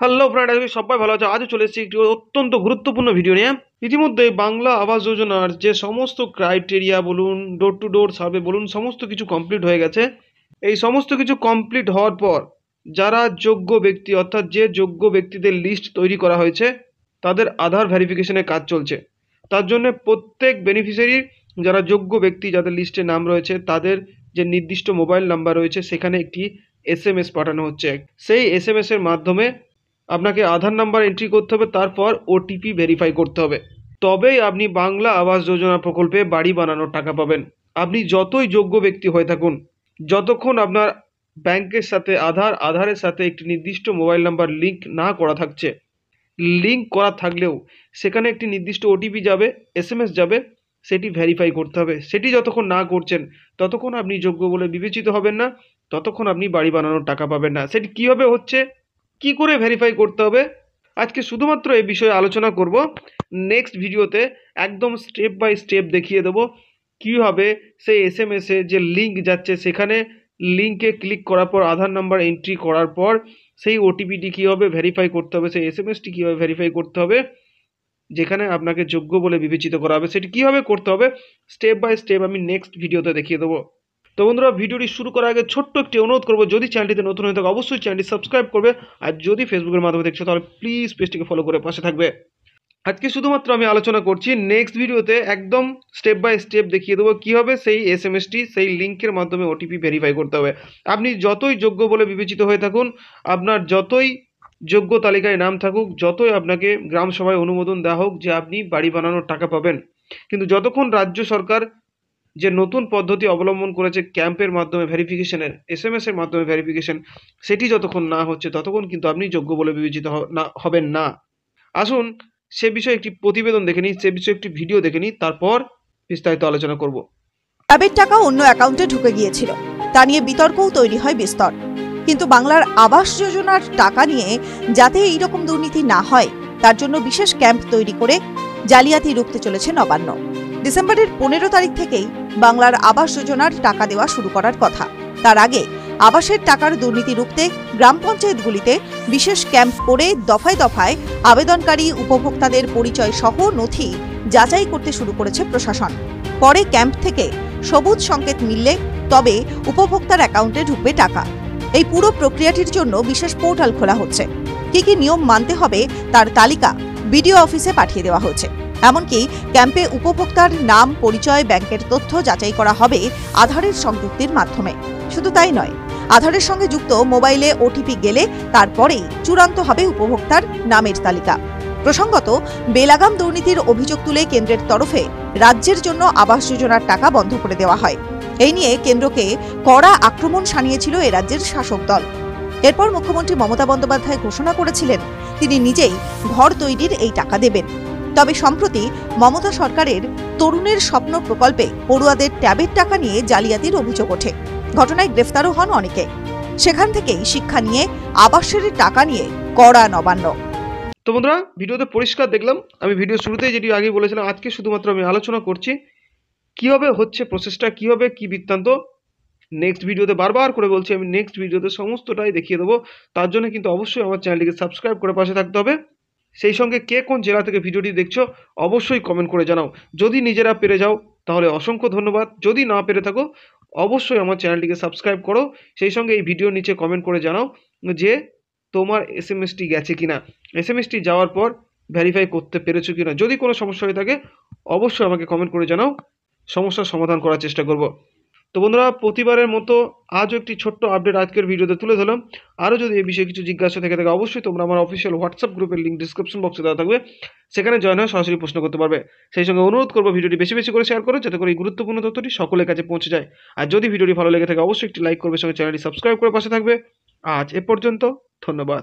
Hello friend, আজকে সবাই ভালো আছে। আজও চলে এসেছি একটি অত্যন্ত গুরুত্বপূর্ণ ভিডিও নিয়ে। ইতিমধ্যে বাংলা আবাস যোজনার যে সমস্ত ক্রাইটেরিয়া বলুন, ডোর টু ডোর সার্ভে বলুন, সমস্ত কিছু কমপ্লিট হয়ে গেছে। এই সমস্ত কিছু কমপ্লিট হওয়ার পর যারা যোগ্য ব্যক্তি, অর্থাৎ যে যোগ্য ব্যক্তিদের লিস্ট তৈরি করা হয়েছে, তাদের আধার ভেরিফিকেশনের কাজ চলছে। তার জন্য প্রত্যেক বেনিফিশিয়ারি, যারা যোগ্য ব্যক্তি যাদের লিস্টে নাম রয়েছে, তাদের যে নির্দিষ্ট মোবাইল নাম্বার রয়েছে সেখানে একটি SMS পাঠানো হচ্ছে। সেই SMS এর মাধ্যমে আপনাকে আধার নাম্বার এন্ট্রি করতে হবে, তারপর OTP ভেরিফাই করতে হবে। তবেই আপনি বাংলা আবাস যোজনা প্রকল্পে বাড়ি বানানোর টাকা পাবেন। আপনি যতই যোগ্য ব্যক্তি হয়ে থাকুন, যতক্ষণ আপনার ব্যাংকের সাথে আধারের সাথে একটি নির্দিষ্ট মোবাইল নাম্বার লিঙ্ক না করা থাকছে, লিঙ্ক করা থাকলেও সেখানে একটি নির্দিষ্ট OTP যাবে, SMS যাবে, সেটি ভেরিফাই করতে হবে। সেটি যতক্ষণ না করছেন ততক্ষণ আপনি যোগ্য বলে বিবেচিত হবেন না, ততক্ষণ আপনি বাড়ি বানানোর টাকা পাবেন না। সেটি কীভাবে হচ্ছে, কি করে ভেরিফাই করতে হবে, আজকে শুধুমাত্র এই বিষয়ে আলোচনা করব। নেক্সট ভিডিওতে একদম স্টেপ বাই স্টেপ দেখিয়ে দেবো কীভাবে সেই SMS-এ যে লিঙ্ক যাচ্ছে সেখানে লিঙ্কে ক্লিক করার পর আধার নাম্বার এন্ট্রি করার পর সেই OTPটি কীভাবে ভেরিফাই করতে হবে, সেই SMS-টি কীভাবে ভেরিফাই করতে হবে, যেখানে আপনাকে যোগ্য বলে বিবেচিত করা হবে, সেটি কীভাবে করতে হবে স্টেপ বাই স্টেপ আমি নেক্সট ভিডিওতে দেখিয়ে দেবো। তো বন্ধুরা, ভিডিওটি শুরু করার আগে ছোট্ট একটি অনুরোধ করবো, যদি চ্যানেলটিতে নতুন হয়ে থাকে অবশ্যই চ্যানেলটি সাবস্ক্রাইব করবে, আর যদি ফেসবুকের মাধ্যমে দেখছো তাহলে প্লিজ পেজটিকে ফলো করে পাশে থাকবে। আজকে শুধুমাত্র আমি আলোচনা করছি, নেক্সট ভিডিওতে একদম স্টেপ বাই স্টেপ দেখিয়ে দেবো কীভাবে সেই SMS-টি সেই লিঙ্কের মাধ্যমে OTP ভেরিফাই করতে হবে। আপনি যতই যোগ্য বলে বিবেচিত হয়ে থাকুন, আপনার যতই যোগ্য তালিকায় নাম থাকুক, যতই আপনাকে গ্রাম সভায় অনুমোদন দেওয়া হোক যে আপনি বাড়ি বানানোর টাকা পাবেন, কিন্তু যতক্ষণ রাজ্য সরকার যে নতুন পদ্ধতি অবলম্বন করেছে ক্যাম্পের মাধ্যমে ভেরিফিকেশনের, SMS-এর মাধ্যমে ভেরিফিকেশন, সেটি যতক্ষণ না হচ্ছে ততক্ষণ কিন্তু আপনি যোগ্য বলে বিবেচিত হবেন না। আসুন সে বিষয়ে একটি প্রতিবেদন দেখে নিই, সে বিষয়ে একটি ভিডিও দেখে নিই, তারপর বিস্তারিত আলোচনা করব। ট্যাবের টাকা অন্য অ্যাকাউন্টে ঢুকে গিয়েছিল, তা নিয়ে বিতর্কও তৈরি হয় বিস্তর। কিন্তু বাংলার আবাস যোজনার টাকা নিয়ে যাতে এইরকম দুর্নীতি না হয় তার জন্য বিশেষ ক্যাম্প তৈরি করে জালিয়াতি রুখতে চলেছে নবান্ন। ডিসেম্বরের 15 তারিখ থেকেই বাংলার আবাস যোজনার টাকা দেওয়া শুরু করার কথা। তার আগে আবাসের টাকার দুর্নীতি রুখতে গ্রাম পঞ্চায়েতগুলিতে বিশেষ ক্যাম্প করে দফায় দফায় আবেদনকারী উপভোক্তাদের পরিচয় সহ নথি যাচাই করতে শুরু করেছে প্রশাসন। পরে ক্যাম্প থেকে সবুজ সংকেত মিললে তবে উপভোক্তার অ্যাকাউন্টে ঢুকবে টাকা। এই পুরো প্রক্রিয়াটির জন্য বিশেষ পোর্টাল খোলা হচ্ছে। কি কি নিয়ম মানতে হবে তার তালিকা বিডিও অফিসে পাঠিয়ে দেওয়া হয়েছে। এমনকি ক্যাম্পে উপভোক্তার নাম, পরিচয়, ব্যাংকের তথ্য যাচাই করা হবে আধারের সংযুক্তির মাধ্যমে। শুধু তাই নয়, আধারের সঙ্গে যুক্ত মোবাইলে OTP গেলে তারপরেই চূড়ান্ত হবে উপভোক্তার নামের তালিকা। প্রসঙ্গত, বেলাগাম দুর্নীতির অভিযোগ তুলে কেন্দ্রের তরফে রাজ্যের জন্য আবাস যোজনার টাকা বন্ধ করে দেওয়া হয়। এই নিয়ে কেন্দ্রকে কড়া আক্রমণ শানিয়েছিল এ রাজ্যের শাসক দল। এরপর মুখ্যমন্ত্রী মমতা বন্দ্যোপাধ্যায় ঘোষণা করেছিলেন তিনি নিজেই ঘর তৈরির এই টাকা দেবেন। তবে সম্প্রতি মমতা সরকারের তরুণের স্বপ্ন প্রকল্পে পড়ুয়াদের ট্যাবের টাকা নিয়ে জালিয়াতির অভিযোগ ওঠে। ঘটনায় গ্রেফতারও হন অনেকে। সেখান থেকেই শিক্ষা নিয়ে আবাসের টাকা নিয়ে কড়া নবান্ন। তো বন্ধুরা, ভিডিওতে পরিষ্কার দেখলাম, আমি ভিডিও শুরুতেই যেটি আগে বলেছিলাম, আজকে শুধুমাত্র আমি আলোচনা করছি কীভাবে হচ্ছে প্রসেসটা, কীভাবে কী বৃত্তান্ত। নেক্সট ভিডিওতে বারবার করে বলছি, আমি নেক্সট ভিডিওতে সমস্তটাই দেখিয়ে দেবো। তার জন্য কিন্তু অবশ্যই আমার চ্যানেলটিকে সাবস্ক্রাইব করে পাশে থাকতে হবে। সেই সঙ্গে কে কোন জেলা থেকে ভিডিওটি দেখছো অবশ্যই কমেন্ট করে জানাও। যদি নিজেরা পেরে যাও তাহলে অসংখ্য ধন্যবাদ, যদি না পেরে থাকো অবশ্যই আমার চ্যানেলটিকে সাবস্ক্রাইব করো। সেই সঙ্গে এই ভিডিওর নিচে কমেন্ট করে জানাও যে তোমার SMS-টি গেছে কিনা, SMS-টি যাওয়ার পর ভেরিফাই করতে পেরেছো কিনা। যদি কোনো সমস্যা হয়ে থাকে অবশ্যই আমাকে কমেন্ট করে জানাও, সমস্যার সমাধান করার চেষ্টা করব। তো বন্ধুরা, প্রতিবারের মতো আজও একটি ছোট্ট আপডেট আজকের ভিডিওতে তুলে ধরলাম। আরও যদি এই বিষয়ে কিছু জিজ্ঞাসা থেকে থাকে অবশ্যই তোমরা আমার অফিসিয়াল হোয়াটসঅ্যাপ গ্রুপের লিঙ্ক ডিসক্রিপশন বক্সে দেওয়া থাকবে, সেখানে জয়েন হয়ে সরাসরি প্রশ্ন করতে পারবে। সেই সঙ্গে অনুরোধ করবো ভিডিওটি বেশি বেশি করে শেয়ার করো, যাতে করে এই গুরুত্বপূর্ণ তথ্যটি সকলের কাছে পৌঁছে যায়। আর যদি ভিডিওটি ভালো লেগে থাকে অবশ্যই একটি লাইক করবে, সঙ্গে চ্যানেলটি সাবস্ক্রাইব করে পাশে থাকবে। আজ এ পর্যন্ত, ধন্যবাদ।